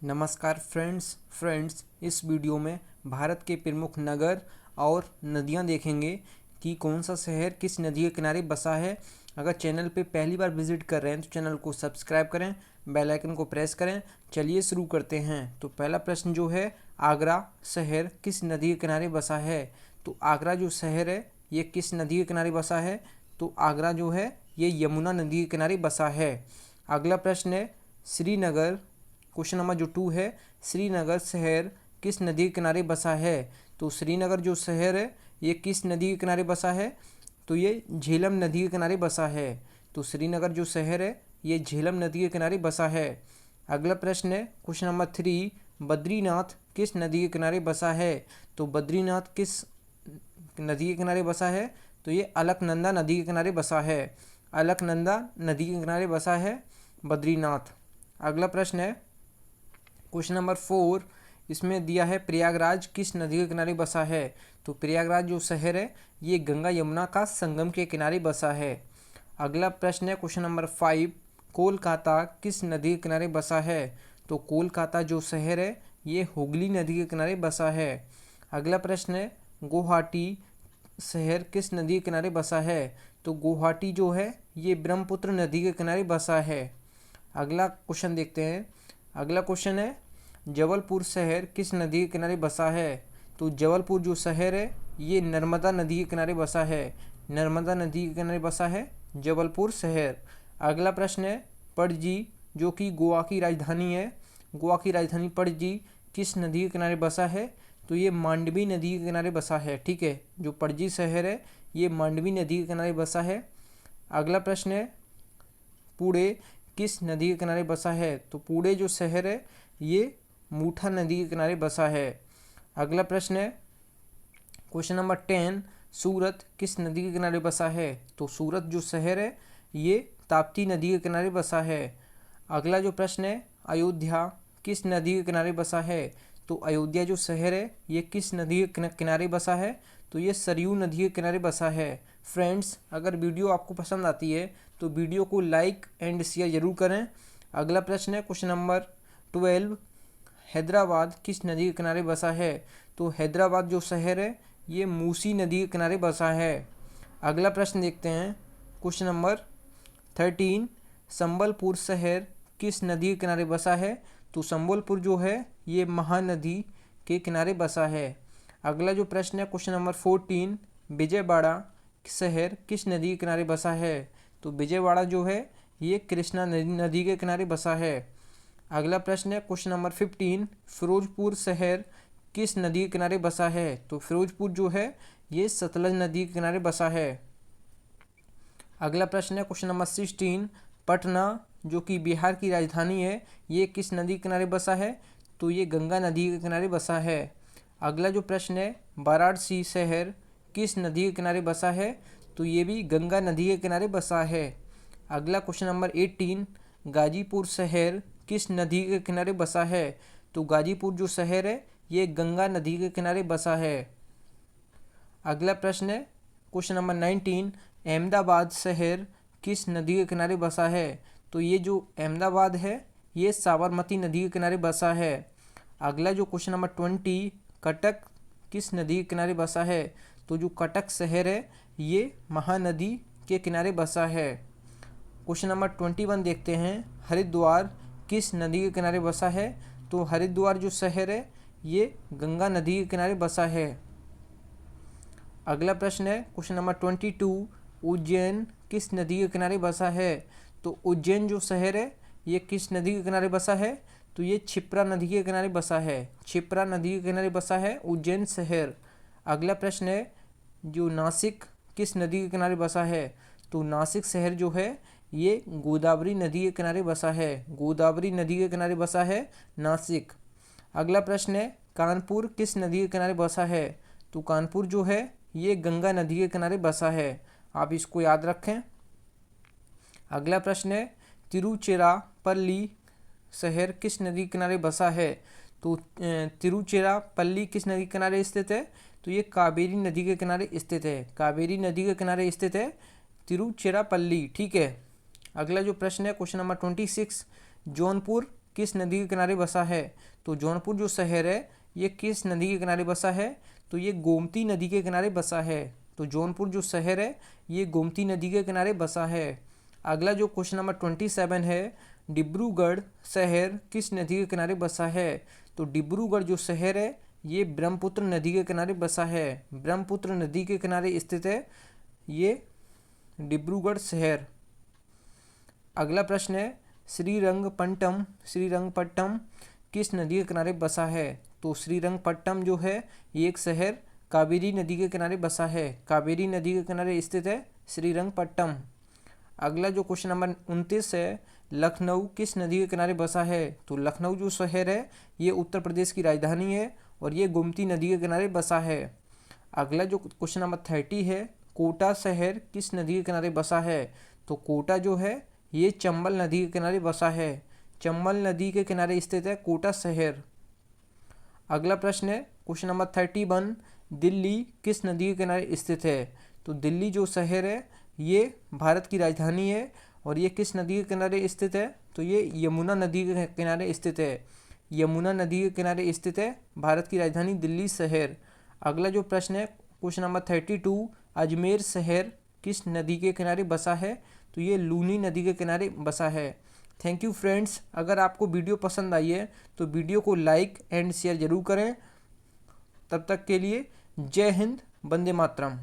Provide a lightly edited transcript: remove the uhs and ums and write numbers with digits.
नमस्कार फ्रेंड्स इस वीडियो में भारत के प्रमुख नगर और नदियां देखेंगे कि कौन सा शहर किस नदी के किनारे बसा है। अगर चैनल पे पहली बार विजिट कर रहे हैं तो चैनल को सब्सक्राइब करें, बेल आइकन को प्रेस करें। चलिए शुरू करते हैं। तो पहला प्रश्न जो है, आगरा शहर किस नदी के किनारे बसा है। तो आगरा जो शहर है ये किस नदी के किनारे बसा है। तो आगरा जो है ये यमुना नदी के किनारे बसा है। अगला प्रश्न है, श्रीनगर क्वेश्चन नंबर जो 2 है, श्रीनगर शहर किस नदी के किनारे बसा है। तो श्रीनगर जो शहर है ये किस नदी के किनारे बसा है। तो ये झेलम नदी के किनारे बसा है। तो श्रीनगर जो शहर है ये झेलम नदी के किनारे बसा है। अगला प्रश्न है क्वेश्चन नंबर 3, बद्रीनाथ किस नदी के किनारे बसा है। तो बद्रीनाथ किस नदी के किनारे बसा है। तो ये अलकनंदा नदी के किनारे बसा है। अलकनंदा नदी के किनारे बसा है बद्रीनाथ। अगला प्रश्न है क्वेश्चन नंबर 4, इसमें दिया है प्रयागराज किस नदी के किनारे बसा है। तो प्रयागराज जो शहर है ये गंगा यमुना का संगम के किनारे बसा है। अगला प्रश्न है क्वेश्चन नंबर 5, कोलकाता किस नदी के किनारे बसा है। तो कोलकाता जो शहर है ये हुगली नदी के किनारे बसा है। अगला प्रश्न है, गुवाहाटी शहर किस नदी के किनारे बसा है। तो गुवाहाटी जो है ये ब्रह्मपुत्र नदी के किनारे बसा है। अगला क्वेश्चन देखते हैं। अगला क्वेश्चन है, जबलपुर शहर किस नदी के किनारे बसा है। तो जबलपुर जो शहर है ये नर्मदा नदी के किनारे बसा है। नर्मदा नदी के किनारे बसा है जबलपुर शहर। अगला प्रश्न है, पणजी जो कि गोवा की राजधानी है, गोवा की राजधानी पणजी किस नदी के किनारे बसा है। तो ये मांडवी नदी के किनारे बसा है। ठीक है, जो पणजी शहर है ये मांडवी नदी के किनारे बसा है। अगला प्रश्न है, पुणे किस नदी के किनारे बसा है। तो पुणे जो शहर है ये मूठा नदी के किनारे बसा है। अगला प्रश्न है क्वेश्चन नंबर 10, सूरत किस नदी के किनारे बसा है। तो सूरत जो शहर है ये ताप्ती नदी के किनारे बसा है। अगला जो प्रश्न है, अयोध्या किस नदी के किनारे बसा है। तो अयोध्या जो शहर है ये किस नदी के किनारे बसा है। तो ये सरयू नदी के किनारे बसा है। फ्रेंड्स, अगर वीडियो आपको पसंद आती है तो वीडियो को लाइक एंड शेयर जरूर करें। अगला प्रश्न है क्वेश्चन नंबर 12, हैदराबाद किस नदी के किनारे बसा है। तो हैदराबाद जो शहर है ये मूसी नदी के किनारे बसा है। अगला प्रश्न देखते हैं क्वेश्चन नंबर 13, संबलपुर शहर किस नदी के किनारे बसा है। तो संबलपुर जो है ये महानदी के किनारे बसा है। अगला जो प्रश्न है क्वेश्चन नंबर 14, विजयवाड़ा शहर किस नदी के किनारे बसा है। तो विजयवाड़ा जो है ये कृष्णा नदी के किनारे बसा है। अगला प्रश्न है क्वेश्चन नंबर 15, फिरोजपुर शहर किस नदी के किनारे बसा है। तो फिरोजपुर जो है ये सतलज नदी के किनारे बसा है। अगला प्रश्न है क्वेश्चन नंबर 16, पटना जो कि बिहार की राजधानी है ये किस नदी के किनारे बसा है। तो ये गंगा नदी के किनारे बसा है। अगला जो प्रश्न है, वाराणसी शहर किस नदी के किनारे बसा है। तो ये भी गंगा नदी के किनारे बसा है। अगला क्वेश्चन नंबर 18, गाजीपुर शहर किस नदी के किनारे बसा है। तो गाजीपुर जो शहर है ये गंगा नदी के किनारे बसा है। अगला प्रश्न है क्वेश्चन नंबर 19, अहमदाबाद शहर किस नदी के किनारे बसा है। तो ये जो अहमदाबाद है ये साबरमती नदी के किनारे बसा है। अगला जो क्वेश्चन नंबर 20, कटक किस नदी के किनारे बसा है। तो जो कटक शहर है ये महानदी के किनारे बसा है। क्वेश्चन नंबर 21 देखते हैं, हरिद्वार किस नदी के किनारे बसा है। तो हरिद्वार जो शहर है ये गंगा नदी के किनारे बसा है। अगला प्रश्न है क्वेश्चन नंबर 22, उज्जैन किस नदी के किनारे बसा है। तो उज्जैन जो शहर है ये किस नदी के किनारे बसा है। तो ये क्षिप्रा नदी के किनारे बसा है। क्षिप्रा नदी के किनारे बसा है उज्जैन शहर। अगला प्रश्न है, जो नासिक किस नदी के किनारे बसा है। तो नासिक शहर जो है ये गोदावरी नदी के किनारे बसा है। गोदावरी नदी के किनारे बसा है नासिक। अगला प्रश्न है, कानपुर किस नदी के किनारे बसा है। तो कानपुर जो है ये गंगा नदी के किनारे बसा है। आप इसको याद रखें। अगला प्रश्न है, तिरुचिरापल्ली शहर किस नदी के किनारे बसा है। तो तिरुचिरापल्ली किस नदी के किनारे स्थित है। तो ये कावेरी नदी के किनारे स्थित है। कावेरी नदी के किनारे स्थित है तिरुचिरापल्ली। ठीक है। अगला जो प्रश्न है क्वेश्चन नंबर 26, जौनपुर किस नदी के किनारे बसा है? तो जौनपुर जो शहर है ये किस नदी के किनारे बसा है? तो ये गोमती नदी के किनारे बसा है। तो जौनपुर जो शहर है ये गोमती नदी के किनारे बसा है। अगला जो क्वेश्चन नंबर 27 है, डिब्रूगढ़ शहर किस नदी के किनारे बसा है? तो डिब्रूगढ़ जो शहर है ये ब्रह्मपुत्र नदी के किनारे बसा है। ब्रह्मपुत्र नदी के किनारे स्थित है ये डिब्रूगढ़ शहर। अगला प्रश्न है, श्रीरंगपट्टम किस नदी के किनारे बसा है? तो श्रीरंगपट्टम जो है ये एक शहर कावेरी नदी के किनारे बसा है। कावेरी नदी के किनारे स्थित है श्रीरंगपट्टम। अगला जो क्वेश्चन नंबर 29 है, लखनऊ किस नदी के किनारे बसा है? तो लखनऊ जो शहर है ये उत्तर प्रदेश की राजधानी है और ये गोमती नदी के किनारे बसा है। अगला जो क्वेश्चन नंबर 30 है, कोटा शहर किस नदी के किनारे बसा है? तो कोटा जो है ये चंबल नदी के किनारे बसा है। चंबल नदी के किनारे स्थित है कोटा शहर। अगला प्रश्न है क्वेश्चन नंबर 31, दिल्ली किस नदी के किनारे स्थित है? तो दिल्ली जो शहर है ये भारत की राजधानी है और ये किस नदी के किनारे स्थित है? तो ये यमुना नदी के किनारे स्थित है। यमुना नदी के किनारे स्थित है भारत की राजधानी दिल्ली शहर। अगला जो प्रश्न है क्वेश्चन नंबर 32, अजमेर शहर किस नदी के किनारे बसा है? तो ये लूनी नदी के किनारे बसा है। थैंक यू फ्रेंड्स, अगर आपको वीडियो पसंद आई है तो वीडियो को लाइक एंड शेयर ज़रूर करें। तब तक के लिए जय हिंद, वंदे मातरम।